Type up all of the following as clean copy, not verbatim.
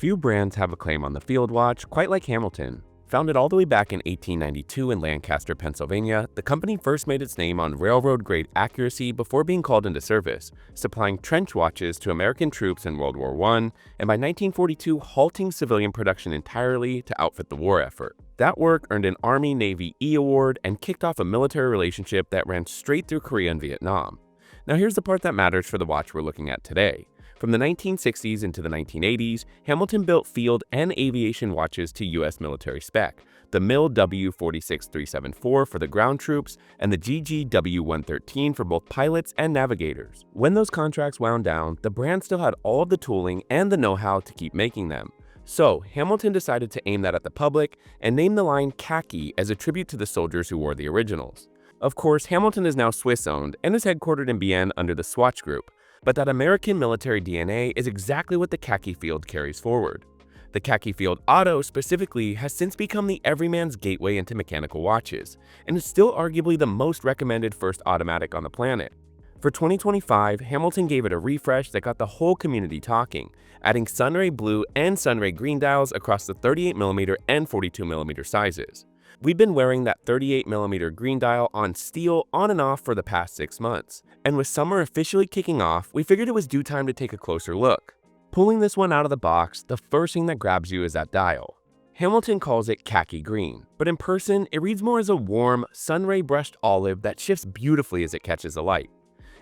Few brands have a claim on the field watch quite like Hamilton. Founded all the way back in 1892 in Lancaster, Pennsylvania, the company first made its name on railroad-grade accuracy before being called into service, supplying trench watches to American troops in World War I, and by 1942 halting civilian production entirely to outfit the war effort. That work earned an Army-Navy E Award and kicked off a military relationship that ran straight through Korea and Vietnam. Now here's the part that matters for the watch we're looking at today. From the 1960s into the 1980s, Hamilton built field and aviation watches to U.S. military spec, the MIL W46374 for the ground troops and the GGW113 for both pilots and navigators. When those contracts wound down, the brand still had all of the tooling and the know-how to keep making them. So, Hamilton decided to aim that at the public and name the line Khaki as a tribute to the soldiers who wore the originals. Of course, Hamilton is now Swiss-owned and is headquartered in Bienne under the Swatch Group. But that American military DNA is exactly what the Khaki Field carries forward. The Khaki Field Auto specifically has since become the everyman's gateway into mechanical watches, and is still arguably the most recommended first automatic on the planet. For 2025, Hamilton gave it a refresh that got the whole community talking, adding sunray blue and sunray green dials across the 38mm and 42mm sizes. We've been wearing that 38mm green dial on steel on and off for the past 6 months, and with summer officially kicking off, we figured it was due time to take a closer look. Pulling this one out of the box, the first thing that grabs you is that dial. Hamilton calls it khaki green, but in person, it reads more as a warm, sunray brushed olive that shifts beautifully as it catches the light.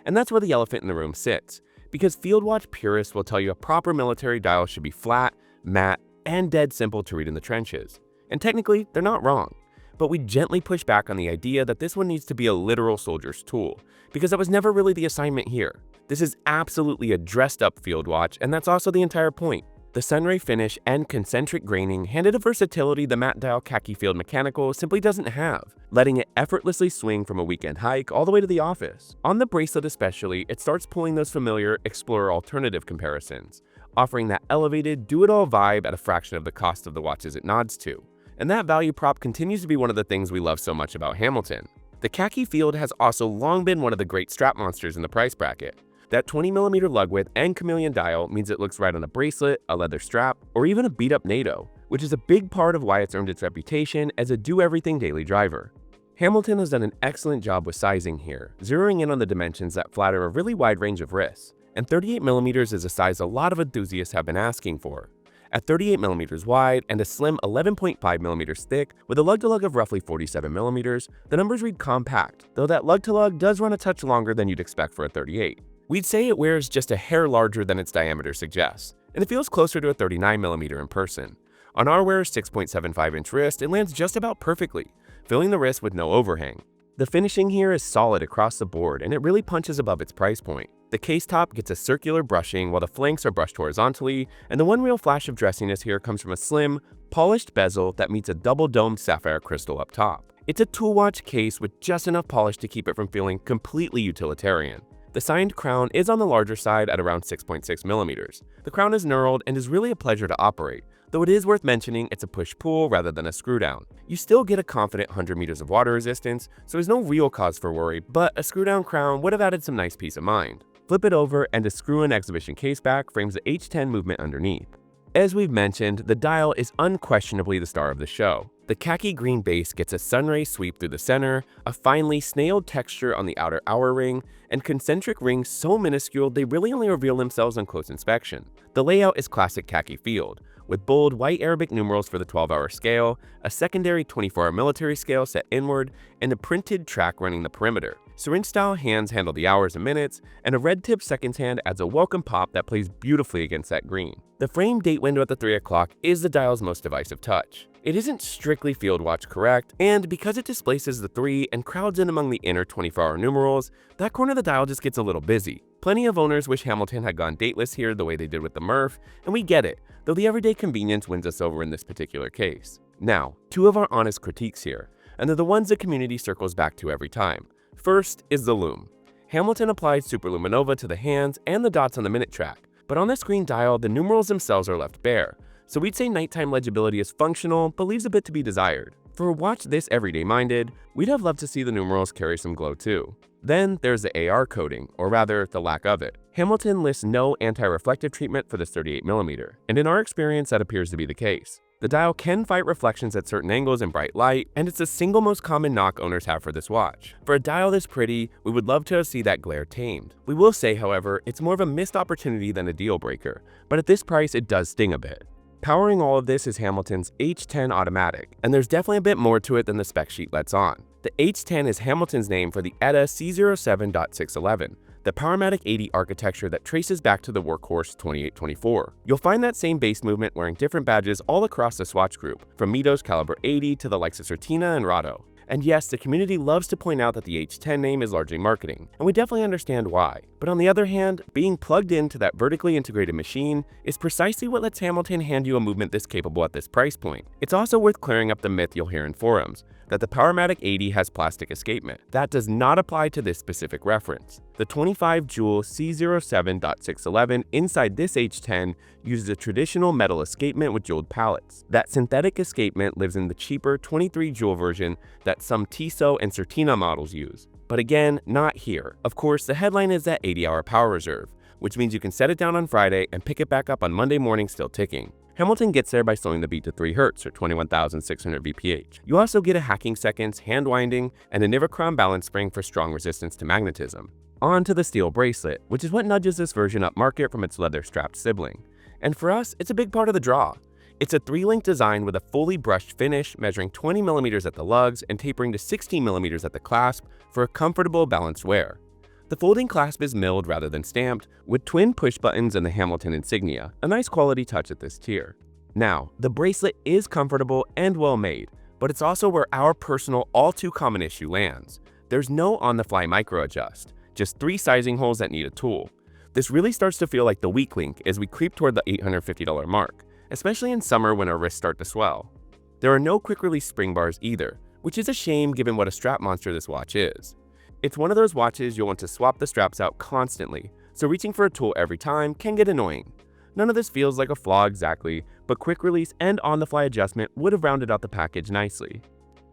And that's where the elephant in the room sits, because field watch purists will tell you a proper military dial should be flat, matte, and dead simple to read in the trenches. And technically, they're not wrong. But we gently push back on the idea that this one needs to be a literal soldier's tool, because that was never really the assignment here. This is absolutely a dressed-up field watch, and that's also the entire point. The sunray finish and concentric graining handed a versatility the matte dial Khaki Field Mechanical simply doesn't have, letting it effortlessly swing from a weekend hike all the way to the office. On the Bracelet especially, it starts pulling those familiar Explorer alternative comparisons, offering that elevated, do-it-all vibe at a fraction of the cost of the watches it nods to. And that value prop continues to be one of the things we love so much about Hamilton. The Khaki Field has also long been one of the great strap monsters in the price bracket. That 20mm lug width and chameleon dial means it looks right on a bracelet, a leather strap, or even a beat-up NATO, which is a big part of why it's earned its reputation as a do-everything daily driver. Hamilton has done an excellent job with sizing here, zeroing in on the dimensions that flatter a really wide range of wrists, and 38mm is a size a lot of enthusiasts have been asking for. At 38mm wide and a slim 11.5mm thick with a lug-to-lug of roughly 47mm, the numbers read compact, though that lug-to-lug does run a touch longer than you'd expect for a 38. We'd say it wears just a hair larger than its diameter suggests, and it feels closer to a 39mm in person. On our wearer's 6.75-inch wrist, it lands just about perfectly, filling the wrist with no overhang. The finishing here is solid across the board, and it really punches above its price point. The case top gets a circular brushing while the flanks are brushed horizontally, and the one real flash of dressiness here comes from a slim, polished bezel that meets a double-domed sapphire crystal up top. It's a tool watch case with just enough polish to keep it from feeling completely utilitarian. The signed crown is on the larger side at around 6.6mm. The crown is knurled and is really a pleasure to operate, though it is worth mentioning it's a push-pull rather than a screw-down. You still get a confident 100 meters of water resistance, so there's no real cause for worry, but a screw-down crown would have added some nice peace of mind. Flip it over and a screw-in exhibition case back frames the H10 movement underneath. As we've mentioned, the dial is unquestionably the star of the show. The khaki green base gets a sunray sweep through the center, a finely snailed texture on the outer hour ring, and concentric rings so minuscule they really only reveal themselves on close inspection. The layout is classic Khaki Field, with bold white Arabic numerals for the 12-hour scale, a secondary 24-hour military scale set inward, and a printed track running the perimeter. Syringe-style hands handle the hours and minutes, and a red-tipped seconds hand adds a welcome pop that plays beautifully against that green. The frame date window at the 3 o'clock is the dial's most divisive touch. It isn't strictly field watch correct, and because it displaces the 3 and crowds in among the inner 24-hour numerals, that corner of the dial just gets a little busy. Plenty of owners wish Hamilton had gone dateless here the way they did with the Murph, and we get it, though the everyday convenience wins us over in this particular case. Now, 2 of our honest critiques here, and they're the ones the community circles back to every time. First is the lume. Hamilton applied Superluminova to the hands and the dots on the minute track, but on the screen dial, the numerals themselves are left bare, so we'd say nighttime legibility is functional, but leaves a bit to be desired. For a watch this everyday minded, we'd have loved to see the numerals carry some glow too. Then there's the AR coating, or rather, the lack of it. Hamilton lists no anti-reflective treatment for this 38mm, and in our experience that appears to be the case. The dial can fight reflections at certain angles in bright light, and it's the single most common knock owners have for this watch. For a dial this pretty, we would love to see that glare tamed. We will say, however, it's more of a missed opportunity than a deal breaker, but at this price it does sting a bit. Powering all of this is Hamilton's H10 automatic, and there's definitely a bit more to it than the spec sheet lets on. The H10 is Hamilton's name for the ETA C07.611, the Powermatic 80 architecture that traces back to the workhorse 2824. You'll find that same base movement wearing different badges all across the Swatch group, from Mito's Caliber 80 to the likes of Certina and Rado. And yes, the community loves to point out that the H10 name is largely marketing, and we definitely understand why. But on the other hand, being plugged into that vertically integrated machine is precisely what lets Hamilton hand you a movement this capable at this price point. It's also worth clearing up the myth you'll hear in forums, that the Powermatic 80 has plastic escapement. That does not apply to this specific reference. The 25-jewel C07.611 inside this H10 uses a traditional metal escapement with jeweled pallets. That synthetic escapement lives in the cheaper 23-jewel version that some Tissot and Certina models use. But again, not here. Of course, the headline is that 80-hour power reserve, which means you can set it down on Friday and pick it back up on Monday morning still ticking. Hamilton gets there by slowing the beat to 3 Hz or 21,600 bph. You also get a hacking seconds, hand winding, and a Nivercron balance spring for strong resistance to magnetism. On to the steel bracelet, which is what nudges this version up market from its leather-strapped sibling. And for us, it's a big part of the draw. It's a 3-link design with a fully brushed finish measuring 20mm at the lugs and tapering to 16mm at the clasp for a comfortable, balanced wear. The folding clasp is milled rather than stamped, with twin push buttons and the Hamilton insignia, a nice quality touch at this tier. Now, the bracelet is comfortable and well made, but it's also where our personal all-too-common issue lands. There's no on-the-fly micro-adjust, just 3 sizing holes that need a tool. This really starts to feel like the weak link as we creep toward the $850 mark, especially in summer when our wrists start to swell. There are no quick-release spring bars either, which is a shame given what a strap monster this watch is. It's one of those watches you'll want to swap the straps out constantly, so reaching for a tool every time can get annoying. None of this feels like a flaw exactly, but quick release and on-the-fly adjustment would have rounded out the package nicely.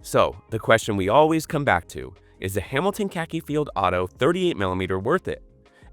So, the question we always come back to, is the Hamilton Khaki Field Auto 38mm worth it?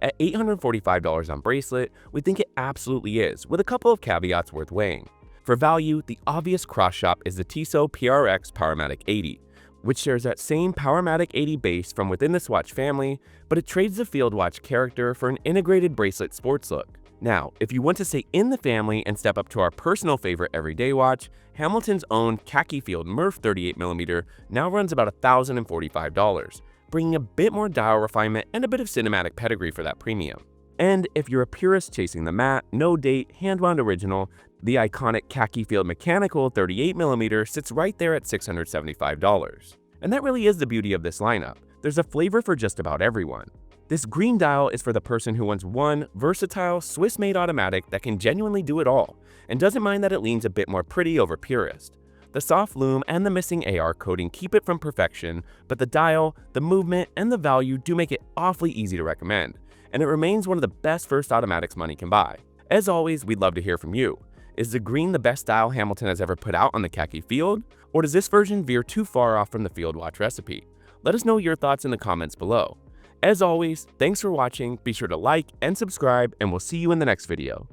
At $845 on Bracelet, we think it absolutely is, with a couple of caveats worth weighing. For value, the obvious cross-shop is the Tissot PRX Powermatic 80, which shares that same Powermatic 80 base from within the Swatch family, but it trades the field watch character for an integrated bracelet sports look. Now, if you want to stay in the family and step up to our personal favorite everyday watch, Hamilton's own Khaki Field Murph 38mm now runs about $1,045, bringing a bit more dial refinement and a bit of cinematic pedigree for that premium. And if you're a purist chasing the matte, no date, hand-wound original, the iconic Khaki Field Mechanical 38mm sits right there at $675. And that really is the beauty of this lineup. There's a flavor for just about everyone. This green dial is for the person who wants one versatile, Swiss-made automatic that can genuinely do it all, and doesn't mind that it leans a bit more pretty over purist. The soft lume and the missing AR coating keep it from perfection, but the dial, the movement, and the value do make it awfully easy to recommend, and it remains one of the best first automatics money can buy. As always, we'd love to hear from you. Is the green the best dial Hamilton has ever put out on the Khaki Field? Or does this version veer too far off from the field watch recipe? Let us know your thoughts in the comments below. As always, thanks for watching, be sure to like and subscribe, and we'll see you in the next video.